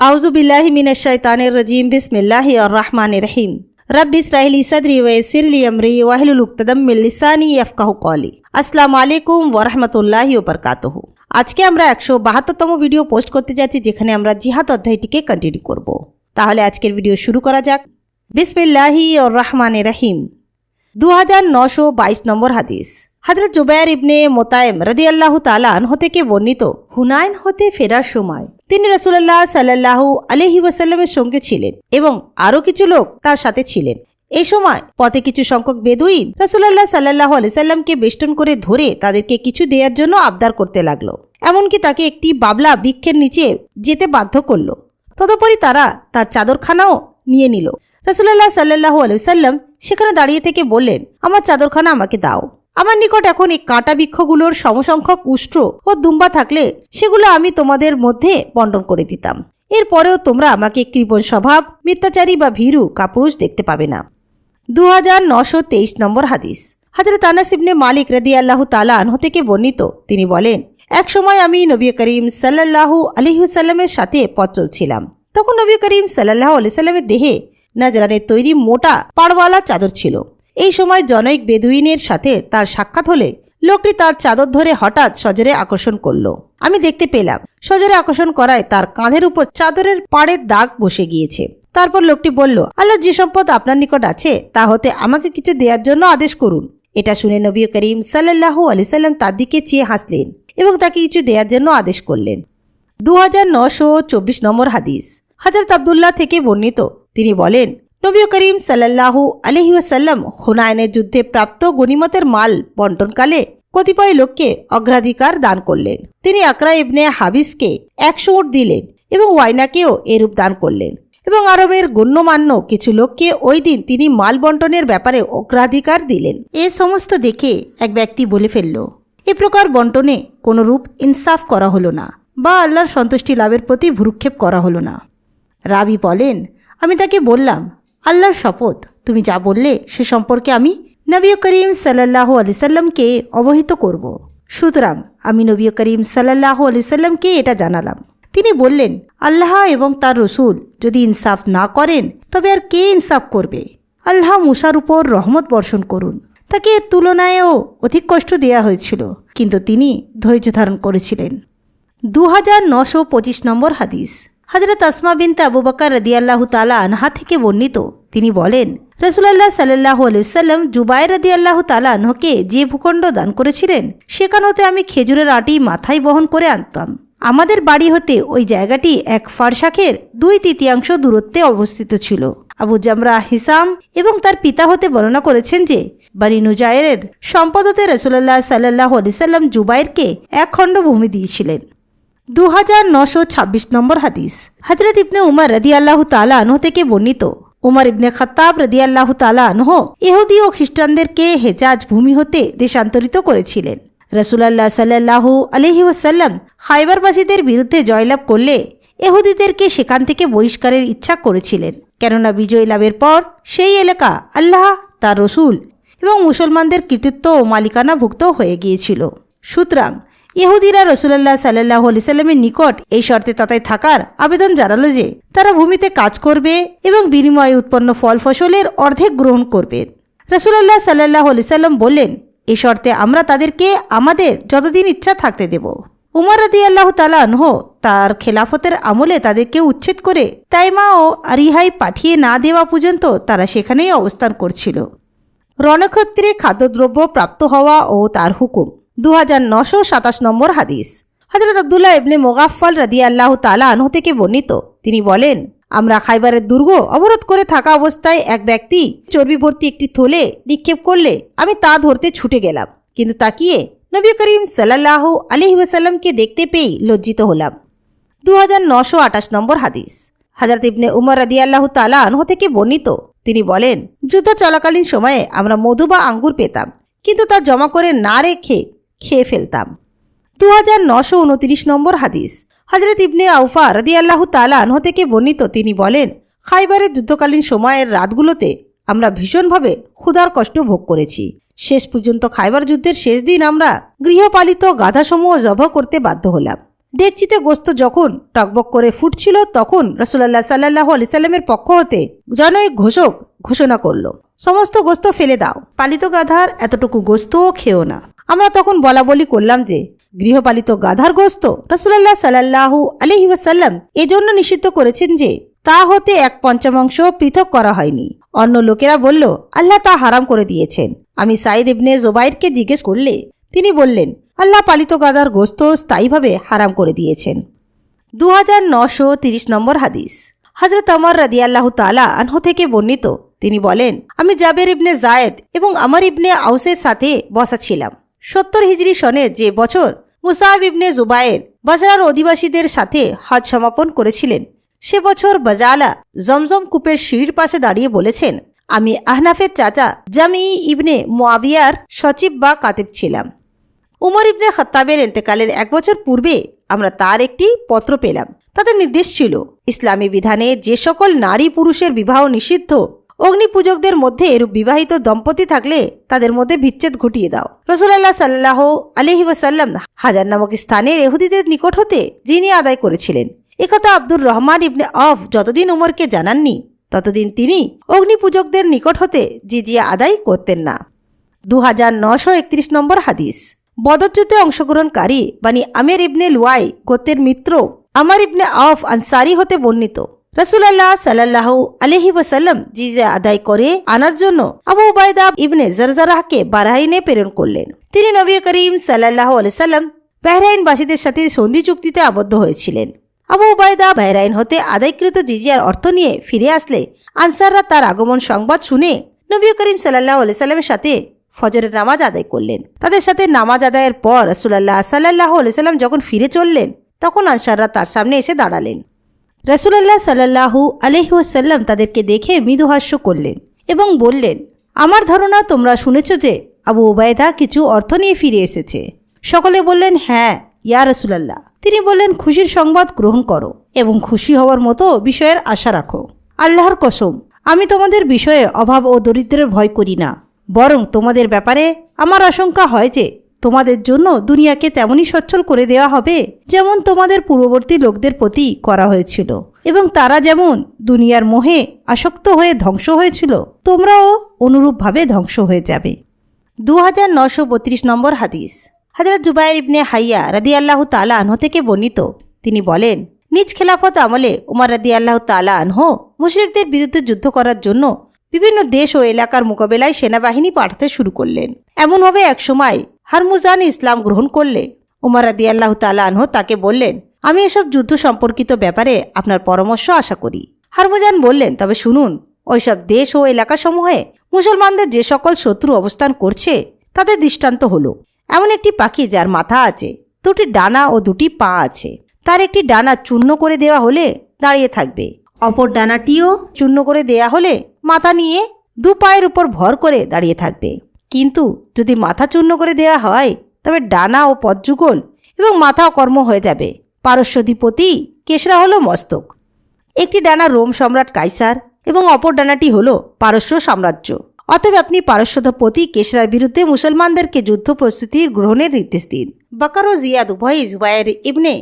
आउज़ु बिल्लाहि मिनश शैतानिर रजीम बिस्मिल्लाहिर रहमानिर रहीम रब्बि इश्रह ली सदरी व यस्सिर ली अमरी वाहलुल उक़्तदम मिन लिसानी यफ़क़हू क़ौली। আসসালামু আলাইকুম ওয়া রাহমাতুল্লাহি ওয়া বারাকাতুহু। আজকে আমরা 172তম ভিডিও পোস্ট করতে যাচ্ছি, যেখানে আমরা জিহাদ অধ্যায়টিকে কন্টিনিউ করব। তাহলে আজকের ভিডিও শুরু করা যাক। বিসমিল্লাহির রহমানির রহিম। 2922 নম্বর হাদিস। হযরত জুবায়ের ইবনে মুতাইম রাদিয়াল্লাহু তাআলা আনহু থেকে বর্ণিত, হুনাইন হতে ফেরার সময় তিনি রাসূলুল্লাহ সাল্লাল্লাহু আলাইহি ওয়াসাল্লামের সঙ্গে ছিলেন এবং আরও কিছু লোক তার সাথে ছিলেন। এই সময় পথে কিছু সংখ্যক বেদুইন রাসূলুল্লাহ সাল্লাল্লাহু আলাইহি সাল্লামকে বেষ্টন করে ধরে তাদেরকে কিছু দেওয়ার জন্য আবদার করতে লাগলো। এমনকি তাকে একটি বাবলা বৃক্ষের নিচে যেতে বাধ্য করলো। তদুপরি তারা তার চাদরখানাও নিয়ে নিল। রাসূলুল্লাহ সাল্লাল্লাহু আলাইহি সাল্লাম সেখানে দাঁড়িয়ে থেকে বললেন, আমার চাদরখানা আমাকে দাও। আমার নিকট এখন এই কাঁটা বৃক্ষগুলোর সমসংখ্যক উষ্ট্র ও দুম্বা থাকলে সেগুলো আমি তোমাদের মধ্যে বন্টন করে দিতাম। এরপরেও তোমরা আমাকে কৃপণ স্বভাব, মিথ্যাচারী বা ভীরু কাপুরুষ দেখতে পাবে না। 2923 নম্বর হাদিস। হযরত আনাস ইবনে মালিক রাদিয়াল্লাহু তাআলা আনহু থেকে বর্ণিত, তিনি বলেন, এক সময় আমি নবী করিম সাল্লাল্লাহু আলাইহি ওয়াসাল্লামের সাথে পথ চলছিলাম। তখন নবী করিম সাল্লাল্লাহু আলাইহি ওয়াসাল্লামের দেহে নাজরানের তৈরি মোটা পাড়ওয়ালা চাদর ছিল। এই সময় জনৈক বেদুইনের সাথে তার সাক্ষাৎ হলে লোকটি তার চাদর ধরে হঠাৎ সজোরে আকর্ষণ করল। আমি দেখতে পেলাম সজোরে আকর্ষণ করায় তার কাঁধের উপর চাদরের পাড়ের দাগ বসে গিয়েছে। তারপর লোকটি বলল, আল্লাহ যে সম্পদ আপনার নিকট আছে তা হতে আমাকে কিছু দেওয়ার জন্য আদেশ করুন। এটা শুনে নবী করিম সাল্লাল্লাহু আলাইহি সাল্লাম তার দিকে চেয়ে হাসলেন এবং তাকে কিছু দেওয়ার জন্য আদেশ করলেন। 2924 নম্বর হাদিস। হযরত আব্দুল্লাহ থেকে বর্ণিত, তিনি বলেন, নবী করিম সাল্লাল্লাহু আলাইহি ওয়াসাল্লাম হুনাইনের যুদ্ধে প্রাপ্ত গনিমতের মাল বন্টনকালে কতিপয় লোককে অগ্রাধিকার দান করলেন। তিনি আকরা ইবনে হাবিসকে 100 উট দিলেন এবং ওয়াইনাকেও এরূপ দান করলেন এবং আরবের গণ্যমান্য কিছু লোককে ওই দিন তিনি মাল বন্টনের ব্যাপারে অগ্রাধিকার দিলেন। এ সমস্ত দেখে এক ব্যক্তি বলে ফেলল, এ প্রকার বন্টনে কোনো রূপ ইনসাফ করা হলো না বা আল্লাহর সন্তুষ্টি লাভের প্রতি ভ্রুক্ষেপ করা হলো না। রাবি বলেন, আমি তাকে বললাম, আল্লাহর শপথ, তুমি যা বললে সে সম্পর্কে আমি নবী করিম সাল্লাল্লাহু আলাইহি সাল্লামকে অবহিত করব। সুতরাং আমি নবী করিম সাল্লাল্লাহু আলাইহি সাল্লামকে এটা জানালাম। তিনি বললেন, আল্লাহ এবং তার রসুল যদি ইনসাফ না করেন তবে আর কে ইনসাফ করবে? আল্লাহ মুসার উপর রহমত বর্ষণ করুন। তাকে এর তুলনায়ও অধিক কষ্ট দেয়া হয়েছিল, কিন্তু তিনি ধৈর্য ধারণ করেছিলেন। 2925 নম্বর হাদিস। হযরত আসমা বিনতে আবু বকর রাদিয়াল্লাহু তাআলা আনহা থেকে বর্ণিত, তিনি বলেন, রাসূলুল্লাহ সাল্লাল্লাহু আলাইহি ওয়াসাল্লাম জুবায়ের রাদিয়াল্লাহু তাআলা আনহুকে যে ভূখণ্ড দান করেছিলেন সেখান হতে আমি খেজুরের আটি মাথায় বহন করে আনতাম। আমাদের বাড়ি হতে ওই জায়গাটি এক ফারসাখের 2/3 দূরত্বে অবস্থিত ছিল। আবু জামরা হিসাম এবং তার পিতা হতে বর্ণনা করেছেন যে বনি নুজাইরের সম্পদ হতে রাসূলুল্লাহ সাল্লাল্লাহু আলাইহি ওয়াসাল্লাম জুবায়েরকে 1 খণ্ড ভূমি দিয়েছিলেন। 2926 নম্বর হাদিস। হযরত ইবনে উমর রাদিয়াল্লাহু তাআলা আনহু থেকে বর্ণিত, উমর ইবনে খাত্তাব রাদিয়াল্লাহু তাআলা আনহু ইহুদি ও খ্রিস্টানদেরকে হেজাজ ভূমি হতে দেশান্তরিত করেছিলেন। রাসূলুল্লাহ সাল্লাল্লাহু আলাইহি ওয়াসাল্লাম খায়বারবাসীদের বিরুদ্ধে জয়লাভ করলে ইহুদিদেরকে সেখান থেকে বহিষ্কারের ইচ্ছা করেছিলেন, কেননা বিজয় লাভের পর সেই এলাকা আল্লাহ, তার রসুল এবং মুসলমানদের কৃতিত্ব ও মালিকানাভুক্ত হয়ে গিয়েছিল। সুতরাং ইহুদিরা রাসূলুল্লাহ সাল্লাল্লাহু আলাইহি সাল্লামের নিকট এই শর্তে তথায় থাকার আবেদন জানালো যে তারা ভূমিতে কাজ করবে এবং বিনিময়ে উৎপন্ন ফল ফসলের অর্ধেক গ্রহণ করবে। রাসূলুল্লাহ সাল্লাল্লাহু আলাইহি সাল্লাম বললেন, এই শর্তে আমরা তাদেরকে আমাদের যতদিন ইচ্ছা থাকতে দেব। উমর রাদিয়াল্লাহু তাআলা আনহু তার খেলাফতের আমলে তাদেরকে উচ্ছেদ করে তাইমা ও আরিহাই পাঠিয়ে না দেওয়া পর্যন্ত তারা সেখানেই অবস্থান করছিল। রণক্ষেত্রে খাদ্যদ্রব্য প্রাপ্ত হওয়া ও তার হুকুম। 2927 নম্বর হাদিস। হযরত আব্দুল্লাহ ইবনে মুগাফফাল রাদিয়াল্লাহু তাআলা আনহু থেকে বর্ণিত, তিনি বলেন, আমরা খাইবারের দুর্গ অবরোধ করে থাকা অবস্থায় এক ব্যক্তি চর্বি ভর্তি একটি থলে নিক্ষেপ করলে আমি তা ধরতে ছুটে গেলাম, কিন্তু তাকিয়ে নবী করিম সাল্লাল্লাহু আলাইহি ওয়াসাল্লামকে দেখতে পেয়ে লজ্জিত হলাম। 2928 নম্বর হাদিস। হযরত ইবনে উমর রাদিয়াল্লাহু তাআলা আনহু থেকে বর্ণিত, তিনি বলেন, যুদ্ধ চলাকালীন সময়ে আমরা মধু বা আঙ্গুর পেতাম, কিন্তু তা জমা করে না রেখে খেয়ে ফেলতাম। 2929 নম্বর হাদিস। হযরত ইবনে আউফা রাদিয়াল্লাহু তাআলা আনহু থেকে বর্ণিত, তিনি বলেন, খাইবারের যুদ্ধকালীন সময়ের রাতগুলোতে আমরা ভীষণভাবে ক্ষুধার কষ্ট ভোগ করেছি। শেষ পর্যন্ত খাইবার যুদ্ধের শেষ দিন আমরা গৃহপালিত গাধাসমূহ জবাই করতে বাধ্য হলাম। ডেকচিতে গোস্ত যখন টকবক করে ফুটছিল তখন রাসূলুল্লাহ সাল্লাল্লাহু আলাইহি সাল্লামের পক্ষ হতে জনৈক ঘোষক ঘোষণা করল, সমস্ত গোস্ত ফেলে দাও, পালিত গাধার এতটুকু গোস্তও খেও না। আমরা তখন বলাবলি করলাম যে গৃহপালিত গাধার গোস্ত রাসূলুল্লাহ সাল্লাল্লাহু আলাইহি ওয়াসাল্লাম এজন্য নিষিদ্ধ করেছেন যে তা হতে 1/5 পৃথক করা হয়নি। অন্য লোকেরা বলল, আল্লাহ তা হারাম করে দিয়েছেন। আমি সাইদ ইবনে জুবাইরকে জিজ্ঞেস করলে তিনি বললেন, আল্লাহ পালিত গাধার গোস্ত স্থায়ীভাবে হারাম করে দিয়েছেন। 2930 নম্বর হাদিস। হযরত ওমর রাদিয়াল্লাহু তাআলা আনহু থেকে বর্ণিত, তিনি বলেন, আমি জাবের ইবনে জায়েদ এবং আমর ইবনে আউসের সাথে বসা ছিলাম। 70 হিজরি সনে যে বছর মুসাব ইবনে জুবায়ের বাজরার অধিবাসীদের সাথে হজ সমাপন করেছিলেন, সে বছর বাজালা জমজম কূপের সিঁড়ির পাশে দাঁড়িয়ে বলেছেন, আমি আহনাফের চাচা জামি ইবনে মুয়াবিয়ার সচিব বা কাতিব ছিলাম। উমর ইবনে খাত্তাবের ইন্তেকালের 1 বছর পূর্বে আমরা তার একটি পত্র পেলাম। তাতে নির্দেশ ছিল, ইসলামী বিধানে যে সকল নারী পুরুষের বিবাহ নিষিদ্ধ, অগ্নিপূজকদের মধ্যে এরূপ বিবাহিত দম্পতি থাকলে তাদের মধ্যে বিচ্ছেদ ঘটিয়ে দাও। রাসূলুল্লাহ সাল্লাল্লাহু আলাইহি ওয়াসাল্লাম হাজার নামক স্থানের ইহুদিদের নিকট হতে জিনিয়া আদায় করেছিলেন। একথা আব্দুর রহমান ইবনে আওফ যতদিন উমরকে জানাননি ততদিন তিনি অগ্নিপূজকদের নিকট হতে জিজিয়া আদায় করতেন না। 2931 নম্বর হাদিস। বদর যুদ্ধে অংশগ্রহণকারী বানি আমের ইবনে লুয়াই গোত্রের মিত্র আমর ইবনে আওফ আনসারি হতে বর্ণিত, রাসূলুল্লাহ সাল্লাল্লাহু আলাইহি ওয়াসাল্লাম জিজিয়া আদায় করে আনার জন্য আবু উবাইদা ইবনে জারজারাহকে বাহরাইনে প্রেরণ করলেন। তিনি নবী করিম সাল্লাল্লাহু আলাইহি সাল্লাম বাহরাইনবাসীদের সাথে সন্ধি চুক্তিতে আবদ্ধ হয়েছিলেন। আবু উবাইদা বাহরাইন হতে আদায়কৃত জিজিয়ার অর্থ নিয়ে ফিরে আসলে আনসাররা তার আগমন সংবাদ শুনে নবী করিম সাল্লাল্লাহু আলাইহি সাল্লামের সাথে ফজরের নামাজ আদায় করলেন। তাদের সাথে নামাজ আদায়ের পর রাসূলুল্লাহ সাল্লাল্লাহু আলাইহি সাল্লাম যখন ফিরে চললেন তখন আনসাররা তার সামনে এসে দাঁড়ালেন। রাসূলুল্লাহ সাল্লাল্লাহু আলাইহি ওয়াসাল্লাম তাদেরকে দেখে মৃদুহাস্য করলেন এবং বললেন, আমার ধারণা তোমরা শুনেছ যে আবু উবাইদা কিছু অর্থ নিয়ে ফিরে এসেছে। সকলে বললেন, হ্যাঁ ইয়া রাসূলুল্লাহ। তিনি বললেন, খুশির সংবাদ গ্রহণ করো এবং খুশি হওয়ার মতো বিষয়ের আশা রাখো। আল্লাহর কসম, আমি তোমাদের বিষয়ে অভাব ও দরিদ্রের ভয় করি না, বরং তোমাদের ব্যাপারে আমার আশঙ্কা হয় যে তোমাদের জন্য দুনিয়াকে তেমনই সচ্ছল করে দেওয়া হবে যেমন তোমাদের পূর্ববর্তী লোকদের প্রতি করা হয়েছিল, এবং তারা যেমন দুনিয়ার মোহে আসক্ত হয়ে ধ্বংস হয়েছিল তোমরাও অনুরূপভাবে ধ্বংস হয়ে যাবে। 2932 নম্বর হাদিস। হযরত জুবায়ের ইবনে হাইয়া রাদিয়াল্লাহু তাআলা আনহু থেকে বর্ণিত, তিনি বলেন, নিজ খেলাফত আমলে উমর রাদিয়াল্লাহু তাআলা আনহু মুশরিকদের বিরুদ্ধে যুদ্ধ করার জন্য বিভিন্ন দেশ ও এলাকার মোকাবেলায় সেনাবাহিনী পাঠাতে শুরু করলেন। এমনভাবে একসময় হারমুজান ইসলাম গ্রহণ করলে উমর রাদিয়াল্লাহু তাআলা আনহু তাকে বললেন, আমি এসব যুদ্ধ সম্পর্কিত ব্যাপারে আপনার পরামর্শ আশা করি। হারমুজান বললেন, তবে শুনুন, ওইসব দেশ ও এলাকাসমূহে মুসলমানদের যে সকল শত্রু অবস্থান করছে তাদের দৃষ্টান্ত হলো এমন একটি পাখি যার মাথা আছে, 2টি ডানা ও 2টি পা আছে। তার একটি ডানা চূর্ণ করে দেওয়া হলে দাঁড়িয়ে থাকবে, অপর ডানাটিও চূর্ণ করে দেয়া হলে মাথা নিয়ে 2 পায়ের উপর ভর করে দাঁড়িয়ে থাকবে। কিন্তু যদি মাথা চূর্ণ করে দেওয়া হয় তবে ডানা ও পদযুগল এবং মাথা অকর্ম হয়ে যাবে। পারস্যধিপতি কেশরা হলো মস্তক। একটি ডানা রোম সম্রাট কাইসার এবং অপর ডানাটি হলো পারস্য সাম্রাজ্য। অতএব আপনি পারস্যধিপতি কেশরার বিরুদ্ধে মুসলমানদেরকে যুদ্ধ প্রস্তুতির গ্রহণের নির্দেশ দিন। বাকার ও জিয়াদ উভয়ই জুবায়ের ইবনে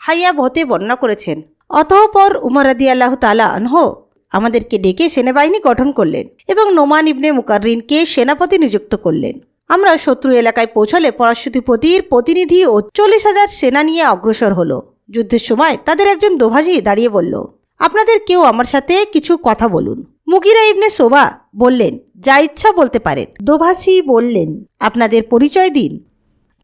হাইয়া হতে বর্ণনা করেছেন। অতঃপর উমর রাদিয়াল্লাহু তাআলা আনহু আমাদেরকে ডেকে সেনাবাহিনী গঠন করলেন এবং নোমান ইবনে মুকাররিনকে সেনাপতি নিযুক্ত করলেন। আমরা শত্রু এলাকায় পৌঁছলে পরাশক্তিপতির প্রতিনিধি ও 40,000 সেনা নিয়ে অগ্রসর হলো। যুদ্ধের সময় তাদের একজন দোভাষী দাঁড়িয়ে বলল, আপনাদের কেউ আমার সাথে কিছু কথা বলুন। মুগিরা ইবনে সোবা বললেন, যা ইচ্ছা বলতে পারেন। দোভাষী বললেন, আপনাদের পরিচয় দিন।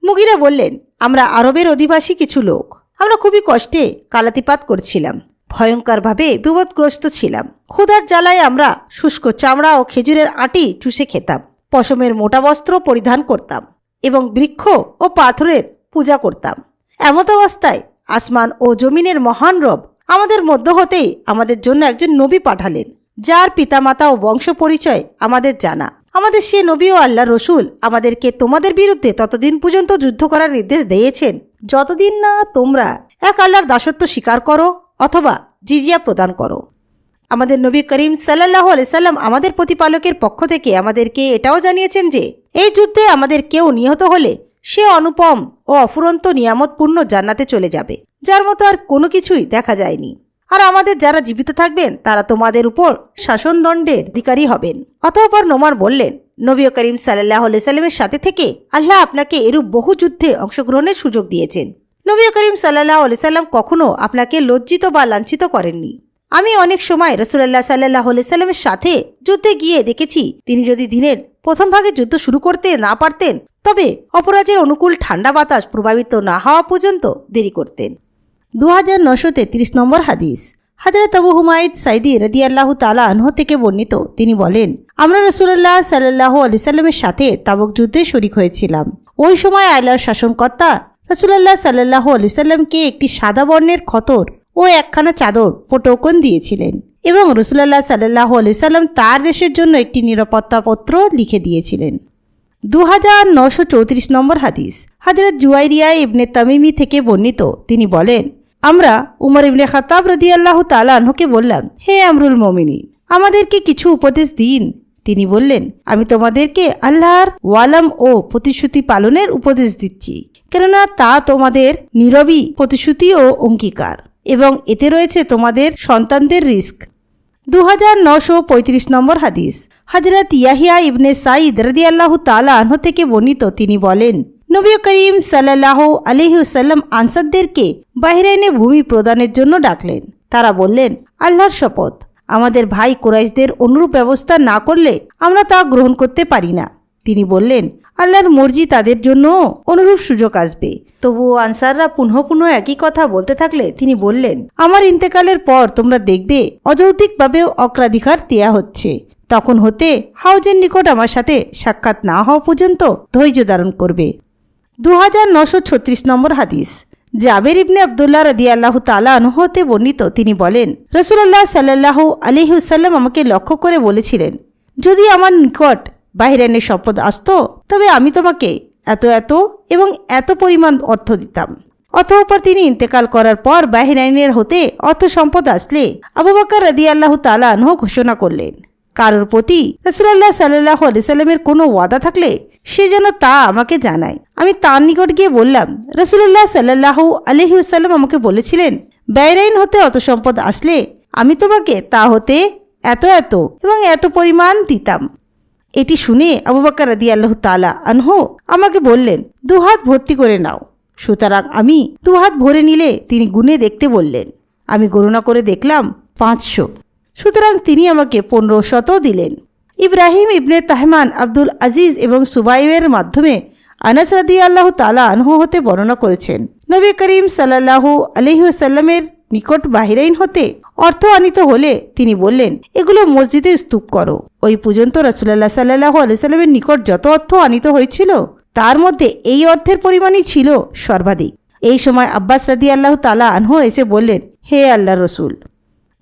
মুগিরা বললেন, আমরা আরবের অধিবাসী কিছু লোক। আমরা খুবই কষ্টে কালাতিপাত করছিলাম, ভয়ঙ্করভাবে বিপদগ্রস্ত ছিলাম। ক্ষুধার জ্বালায় আমরা শুষ্ক চামড়া ও খেজুরের আটি চুষে খেতাম, পশমের মোটা বস্ত্র পরিধান করতাম এবং বৃক্ষ ও পাথরের পূজা করতাম। এমত অবস্থায় আসমান ও জমিনের মহান রব আমাদের মধ্য হতেই আমাদের জন্য একজন নবী পাঠালেন, যার পিতামাতা ও বংশ পরিচয় আমাদের জানা। আমাদের সে নবী ও আল্লাহ রসুল আমাদেরকে তোমাদের বিরুদ্ধে ততদিন পর্যন্ত যুদ্ধ করার নির্দেশ দিয়েছেন যতদিন না তোমরা এক আল্লাহর দাসত্ব স্বীকার করো অথবা জিজিয়া প্রদান করো। আমাদের নবী করিম সাল্লাল্লাহু আলাইহি সাল্লাম আমাদের প্রতিপালকের পক্ষ থেকে আমাদেরকে এটাও জানিয়েছেন যে এই যুদ্ধে আমাদের কেউ নিহত হলে সে অনুপম ও অফুরন্ত নিয়ামতপূর্ণ জান্নাতে চলে যাবে। যার মতো আর কোনো কিছুই দেখা যায়নি। আর আমাদের যারা জীবিত থাকবেন তারা তোমাদের উপর শাসনদণ্ডের অধিকারী হবেন। অতঃপর নোমান বললেন, নবী করিম সাল্লাল্লাহু আলাইহি সাল্লামের সাথে থেকে আল্লাহ আপনাকে এরূপ বহু যুদ্ধে অংশগ্রহণের সুযোগ দিয়েছেন। নবী করিম সাল্লাল্লাহু আলাইহি সাল্লাম কখনো আপনাকে লজ্জিত বা লাঞ্ছিত করেননি। আমি অনেক সময় রাসূলুল্লাহ সাল্লাল্লাহু আলাইহি সাল্লামের সাথে যুদ্ধে গিয়ে দেখেছি, তিনি যদি দিনের প্রথম ভাগে যুদ্ধ শুরু করতে না পারতেন তবে অপরাজের অনুকূল ঠান্ডা বাতাস প্রভাবিত না হওয়া পর্যন্ত দেরি করতেন। 2933 নম্বর হাদিস। হযরত আবু হুমায়দ সাইদি রাদিয়াল্লাহু তাআলা আনহু থেকে বর্ণিত, তিনি বলেন, আমরা রাসূলুল্লাহ সাল্লাল্লাহু আলাইহি সাল্লামের সাথে তাবুক যুদ্ধে শরীক হয়েছিলাম। ওই সময় আল্লাহর শাসনকর্তা রাসূলুল্লাহ সাল্লাল্লাহু আলাইহি সাল্লামকে একটি সাদা বর্ণের খতর ও একখানা চাদর টোকন দিয়েছিলেন এবং রাসূলুল্লাহ সাল্লাল্লাহু আলাইহি সাল্লাম তার দেশের জন্য একটি নিরাপত্তা পত্র লিখে দিয়েছিলেন। 2934 নম্বর হাদিস। হযরত জুয়াইরিয়া ইবনে তামিমি থেকে বর্ণিত, তিনি বলেন, আমরা উমর ইবনে খাত্তাব রাদিয়াল্লাহু তাআলা আনহুকে বললাম, হে আমরুল মুমিনিন, আমাদেরকে কিছু উপদেশ দিন। তিনি বললেন, আমি তোমাদেরকে আল্লাহর ওয়ালাম ও প্রতিশ্রুতি পালনের উপদেশ দিচ্ছি, কেননা তা তোমাদের নীরবী প্রতিশ্রুতি ও অঙ্গীকার এবং এতে রয়েছে তোমাদের সন্তানদের রিস্ক। 2935 নম্বর হাদিস। হযরত ইয়াহিয়া ইবনে সাঈদ রাদিয়াল্লাহু তাআলা আনহু থেকে বর্ণিত, তিনি বলেন, নবী করিম সাল্লাল্লাহু আলাইহি ওয়াসাল্লাম আনসারদেরকে বাহরাইনে ভূমি প্রদানের জন্য ডাকলেন। তারা বললেন, আল্লাহর শপথ, আমাদের ভাই কুরাইশদের অনুরূপ ব্যবস্থা না করলে আমরা তা গ্রহণ করতে পারি না। তিনি বললেন, আল্লাহর মর্জি তাদের জন্য অনুরূপ সুযোগ আসবে। তবুও আনসাররা পুনঃ পুনঃ একই কথা বলতে থাকলে তিনি বললেন, আমার ইন্তেকালের পর তোমরা দেখবে অযৌক্তিকভাবেও অগ্রাধিকার দেয়া হচ্ছে। তখন হতে হাউজের নিকট আমার সাথে সাক্ষাৎ না হওয়া পর্যন্ত ধৈর্য ধারণ করবে। 2936 নম্বর হাদিস। জাবের ইবনে আব্দুল্লাহ রাদিয়াল্লাহু তাআলা আনহু হতে বর্ণিত, তিনি বলেন, রাসূলুল্লাহ সাল্লাল্লাহু আলাইহি ওয়াসাল্লাম আমাকে লক্ষ্য করে বলেছিলেন, যদি আমার নিকট বাহরাইনের সম্পদ আসত তবে আমি তোমাকে এত এত এবং এত পরিমাণ অর্থ দিতাম। অতঃপর তিনি ইন্তেকাল করার পর বাহরাইনের হতে অর্থ সম্পদ আসলে আবু বকর রাদিয়াল্লাহু তাআলা আনহু ঘোষণা করলেন, কারোর প্রতি রাসূলুল্লাহ সাল্লাল্লাহু আলাইহি সাল্লামের কোনো ওয়াদা থাকলে সে যেন তা আমাকে জানায়। আমি তার নিকট গিয়ে বললাম, রাসূলুল্লাহ সাল্লাল্লাহু আলাইহি ওয়াসাল্লাম আমাকে বলেছিলেন, বাহরাইন হতে অত সম্পদ আসলে আমি তোমাকে তা হতে এত এত এবং এত পরিমাণ দিতাম। এটি শুনে আবু বকর রাদিয়াল্লাহু তাআলা আনহু আমাকে বললেন, দুহাত ভর্তি করে নাও। সুতরাং আমি দুহাত ভরে নিলে তিনি গুনে দেখতে বললেন। আমি গণনা করে দেখলাম 500। সুতরাং তিনি আমাকে 1500 দিলেন। ইব্রাহিম ইবনে তাহমান আব্দুল আজিজ এবং সুবাইবের মাধ্যমে আনাস রাদিয়াল্লাহু তাআলা আনহু হতে বর্ণনা করেছেন, নবী করিম সাল্লাল্লাহু আলাইহি ওয়াসাল্লামের নিকট বাহরাইন হতে অর্থ আনিত হলে তিনি বললেন, এগুলো মসজিদে স্তূপ করো। ওই পর্যন্ত রাসূলুল্লাহ সাল্লাল্লাহু আলাইহি সাল্লামের নিকট যত অর্থ আনিত হয়েছিল তার মধ্যে এই অর্থের পরিমাণই ছিল সর্বাধিক। এই সময় আব্বাস রাদিয়াল্লাহু তাআলা আনহু এসে বললেন, হে আল্লাহর রাসূল,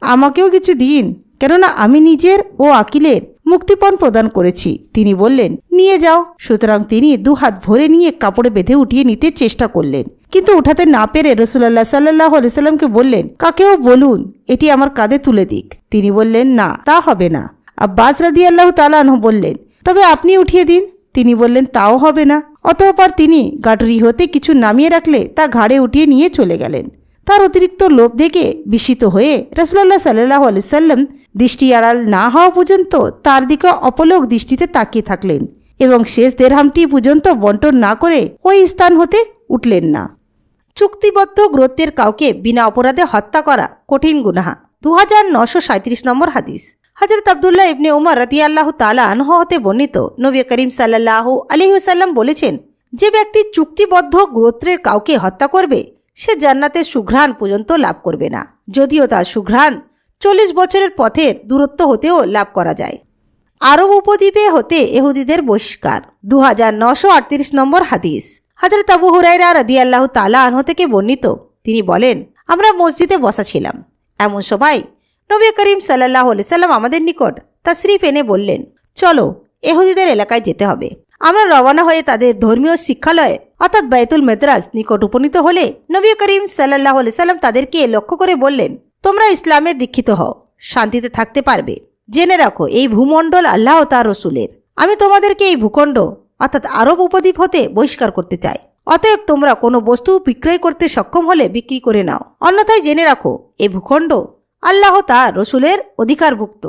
আমাকেও কিছু দিন, কেননা আমি নিজের ও আকিলের মুক্তিপণ প্রদান করেছি। তিনি বললেন, নিয়ে যাও। সুতরাং তিনি দুহাত ভরে নিয়ে কাপড়ে বেঁধে উঠিয়ে নিতে চেষ্টা করলেন, কিন্তু উঠাতে না পেরে রাসূলুল্লাহ সাল্লাল্লাহু আলাইহি সাল্লামকে বললেন, কাকেও বলুন এটি আমার কাঁধে তুলে দিক। তিনি বললেন, না, তা হবে না। আব্বাস রাদিয়াল্লাহু তাআলা আনহু বললেন, তবে আপনি উঠিয়ে দিন। তিনি বললেন, তাও হবে না। অতঃপর তিনি গাড়ি হতে কিছু নামিয়ে রাখলে তা ঘাড়ে উঠিয়ে নিয়ে চলে গেলেন। তার অতিরিক্ত লোভ দেখে বিস্মিত হয়ে রাসূলুল্লাহ সাল্লাল্লাহু আলাইহি সাল্লাম দৃষ্টি আড়াল না হওয়া পর্যন্ত তার দিকে অপলক দৃষ্টিতে তাকিয়ে থাকলেন এবং শেষ দেরহামটি পর্যন্ত বন্টন না করে ওই স্থান হতে উঠলেন না। চুক্তিবদ্ধ গোত্রের কাউকে বিনা অপরাধে হত্যা করা কঠিন গুনাহ। 2937 নম্বর হাদিস। হযরত আব্দুল্লাহ ইবনে উমর রাদিয়াল্লাহু তাআলা আনহু হতে বর্ণিত, নবী করিম সাল্লাল্লাহু আলাইহি ওয়াসাল্লাম বলেছেন, যে ব্যক্তি চুক্তিবদ্ধ গোত্রের কাউকে হত্যা করবে সে জান্নাতের সুঘ্রাণ পর্যন্ত লাভ করবে না, যদিও তার সুঘ্রাণ 40 বছরের পথের দূরত্ব হতেও লাভ করা যায়। আরব উপদ্বীপে হতে ইহুদিদের বহিষ্কার। 2938 নম্বর হাদিস। হযরত আবু হুরায়রা রাদিয়াল্লাহু তাআলা আনহু থেকে বর্ণিত, তিনি বলেন, আমরা মসজিদে বসা ছিলাম। এমন সময় নবী করিম সাল্লাল্লাহু আলাইহি সাল্লাম আমাদের নিকট তাশরিফ এনে বললেন, চলো ইহুদিদের এলাকায় যেতে হবে। আমরা রওনা হয়ে তাদের ধর্মীয় শিক্ষালয়ে অর্থাৎ বাইতুল মাদ্রাস নিকট উপনীত হলে নবী করিম সাল্লাল্লাহু আলাইহি সাল্লাম তাদেরকে লক্ষ্য করে বললেন, তোমরা ইসলামে দীক্ষিত হও, শান্তিতে থাকতে পারবে। জেনে রাখো, এই ভূমণ্ডল আল্লাহ ও তার রাসূলের। আমি তোমাদেরকে এই ভূখণ্ড অর্থাৎ আরব উপদ্বীপ হতে বহিষ্কার করতে চাই। অতএব তোমরা কোনো বস্তু বিক্রয় করতে সক্ষম হলে বিক্রি করে নাও, অন্যথায় জেনে রাখো এ ভূখণ্ড আল্লাহ তার রসুলের অধিকারভুক্ত।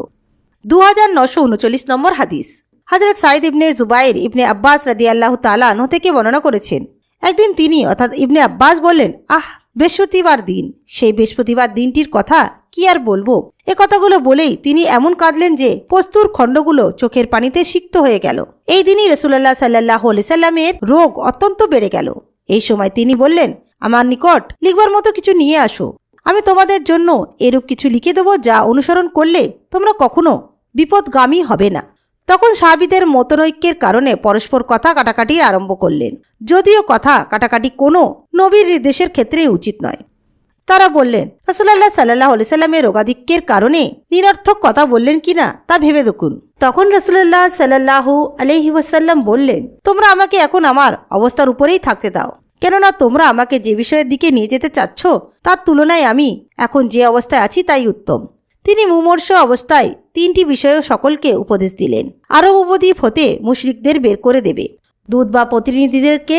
2939 নম্বর হাদিস। হযরত সাঈদ ইবনে জুবাইর ইবনে আব্বাস রাদিয়াল্লাহু তাআলা আনহু থেকে বর্ণনা করেছেন, একদিন তিনি অর্থাৎ ইবনে আব্বাস বললেন, বৃহস্পতিবার দিন, সেই বৃহস্পতিবার দিনটির কথা কি আর বলবো। এ কথাগুলো বলেই তিনি এমন কাঁদলেন যে বস্তুর খণ্ডগুলো চোখের পানিতে সিক্ত হয়ে গেল। এই দিনই রাসূলুল্লাহ সাল্লাল্লাহু আলাইহি সাল্লামের রোগ অত্যন্ত বেড়ে গেল। এই সময় তিনি বললেন, আমার নিকট লিখবার মতো কিছু নিয়ে আসো, আমি তোমাদের জন্য এরূপ কিছু লিখে দেব যা অনুসরণ করলে তোমরা কখনো বিপদগামী হবে না। তখন সাহাবীদের মতনৈক্যের কারণে পরস্পর কথা কাটাকাটি আরম্ভ করলেন, যদিও কথা কাটাকাটি কোনো নবীর নির্দেশের ক্ষেত্রে উচিত নয়। তারা বললেন, রাসূলুল্লাহ সাল্লাল্লাহু আলাইহি সাল্লামের রোগাধিক্যের কারণে নিরর্থক কথা বললেন কিনা তা ভেবে দেখুন। তখন রাসূলুল্লাহ সাল্লাল্লাহু আলাইহি ওয়াসাল্লাম বললেন, তোমরা আমাকে এখন আমার অবস্থার উপরেই থাকতে দাও, কেননা তোমরা আমাকে যে বিষয়ের দিকে নিয়ে যেতে চাচ্ছ তার তুলনায় আমি এখন যে অবস্থায় আছি তাই উত্তম। তিনি মুমূর্ষ অবস্থায় 3টি বিষয়ে সকলকে উপদেশ দিলেন। আরব উপদ্বীপ হতে মুশরিকদের বের করে দেবে, দূত বা প্রতিনিধিদেরকে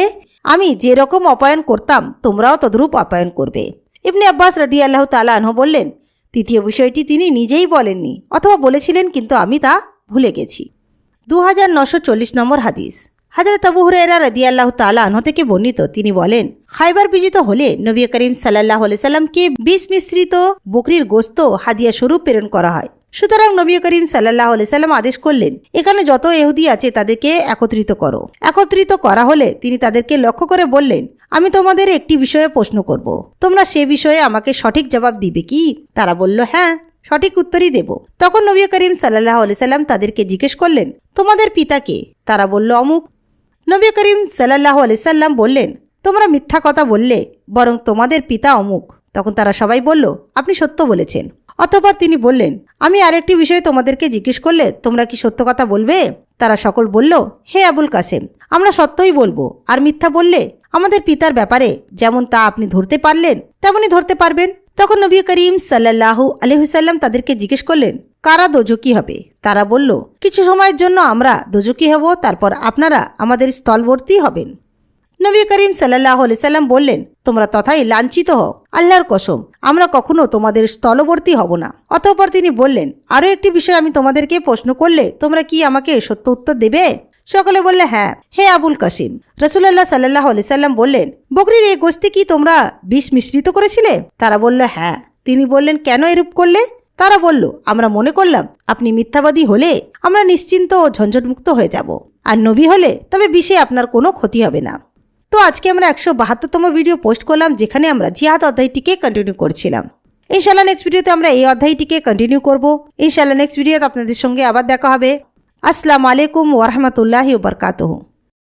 আমি যে রকম আপ্যায়ন করতাম তোমরাও তদ্রূপ আপ্যায়ন করবে। ইবনে আব্বাস রাদিয়াল্লাহু তাআলা আনহু বললেন, তৃতীয় বিষয়টি তিনি নিজেই বলেননি, অথবা বলেছিলেন কিন্তু আমি তা ভুলে গেছি। 2940 নম্বর হাদিস। হযরত আবু হুরায়রা রাদিয়াল্লাহু তাআলা আনহু থেকে বর্ণিত, তিনি বলেন, খায়বার বিজিত হলে নবী করিম সাল্লাল্লাহু আলাইহি সাল্লামকে বিষ মিশ্রিত বকরির গোশত হাদিয়া স্বরূপ প্রেরণ করা হয়। সুতরাং নবী করিম সাল্লাল্লাহু আলাইহি সাল্লাম আদেশ করলেন, এখানে যত ইহুদি আছে তাদেরকে একত্রিত করো। একত্রিত করা হলে তিনি তাদেরকে লক্ষ্য করে বললেন, আমি তোমাদের একটি বিষয়ে প্রশ্ন করব, তোমরা সে বিষয়ে আমাকে সঠিক জবাব দিবে কি? তারা বলল, হ্যাঁ, সঠিক উত্তরই দেব। তখন নবী করিম সাল্লাল্লাহু আলাইহি সাল্লাম তাদেরকে জিজ্ঞেস করলেন, তোমাদের পিতা কে? তারা বলল, অমুক। নবী করিম সাল্লাল্লাহু আলাইহি সাল্লাম বললেন, তোমরা মিথ্যা কথা বললে, বরং তোমাদের পিতা অমুক। তখন তারা সবাই বলল, আপনি সত্য বলেছেন। অতঃপর তিনি বললেন, আমি আরেকটি বিষয়ে তোমাদেরকে জিজ্ঞেস করলে তোমরা কি সত্য কথা বলবে? তারা সকল বলল, হে আবুল কাসেম, আমরা সত্যই বলবো, আর মিথ্যা বললে আমাদের পিতার ব্যাপারে যেমন তা আপনি ধরতে পারলেন তেমনি ধরতে পারবেন। তখন নবী করিম সাল্লাল্লাহু আলাইহি সাল্লাম তাদেরকে জিজ্ঞেস করলেন, কারা দোজকি হবে? তারা বলল, কিছু সময়ের জন্য আমরা দোজকি হব, তারপর আপনারা আমাদের স্থলবর্তী হবেন। নবী করিম সাল্লাল্লাহু আলাইহি সাল্লাম বললেন, তোমরা তথাই লাঞ্ছিত হও, আল্লাহর কসম আমরা কখনো তোমাদের স্থলবর্তী হব না। অতঃপর তিনি বললেন, আরও একটি বিষয় আমি তোমাদেরকে প্রশ্ন করলে তোমরা কি আমাকে সত্য উত্তর দেবে? সকলে বললে, হ্যাঁ, হে আবুল কাসিম। রাসূলুল্লাহ সাল্লাল্লাহু আলাইহি সাল্লাম বললেন, বকরির এই গোশতে কি তোমরা বিষ মিশ্রিত করেছিলে? তারা বলল, হ্যাঁ। তিনি বললেন, কেন এরূপ করলে? তারা বলল, আমরা মনে করলাম আপনি মিথ্যাবাদী হলে আমরা নিশ্চিন্ত ও ঝঞ্ঝটমুক্ত হয়ে যাব, আর নবী হলে তবে বিষে আপনার কোনো ক্ষতি হবে না। তো আজকে আমরা 172তম ভিডিও পোস্ট করলাম, যেখানে আমরা জিহাদ অধ্যায়টিকে কন্টিনিউ করছিলাম। ইনশাআল্লাহ নেক্সট ভিডিওতে আমরা এই অধ্যায়টিকে কন্টিনিউ করব। ইনশাআল্লাহ নেক্সট ভিডিওতে আপনাদের সঙ্গে আবার দেখা হবে। আসসালামু আলাইকুম ওয়া রাহমাতুল্লাহি ওয়া বারাকাতুহু।